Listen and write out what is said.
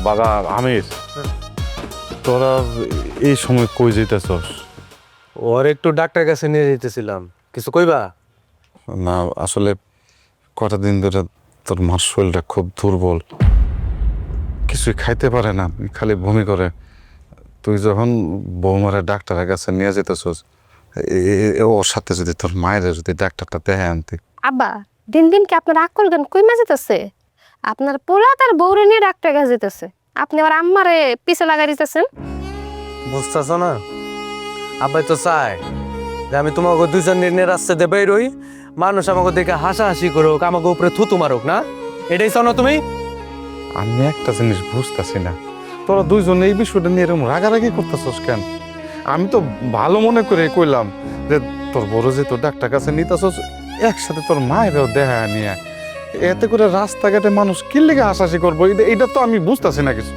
বাবা আমির, তোরা এই সময় কই যেতেছস? ওর একটু ডাক্তারের কাছে নিয়ে যেতেছিলাম, কিছু কইবা? না আসলে কটা দিন ধরে তোর মার শরীরটা খুব দুর্বল, কিছুই খাইতে পারে না, খালি বমি করে। তুই যখন বৌমারে ডাক্তারের কাছে নিয়ে যেতেছস, ওর সাথে যদি তোর মায়ের যদি ডাক্তারটা দেখে আনতি। আব্বা, দিন দিন কি আপনার আকল জ্ঞান কইমা যেতেছে? আপনার পোলা তার বউরে নিয়ে ডাক্তার কাছে যেতেছে, আপনি আবার আম্মারে পিছে লাগাই দিতেছেন। বুঝতেছ না, আব্বাই তো চায় যে আমি তোমাকে দুজন নিয়ে রাস্তাতে বেরোই, মানুষ আমাকে দেখে হাসাহাসি করুক, আমাকে উপরে থুতু মারুক, না? এটাই চাও না তুমি? আমি একটা জিনিস বুঝতেছি না, তোরা দুইজনে এই বিষয়টা নিয়ে এরকম রাগারাগি করতেছস কেন? আমি তো ভালো মনে করে কইলাম যে তোর বড় যে তোর ডাক্তার কাছে নিতেছস, একসাথে তোর মায়েরও দেখা নিয়ে, এতে করে রাস্তাঘাটে মানুষ কি লেগে হাসাহাসি করবো, এটা তো আমি বুঝতেছি না কিছু।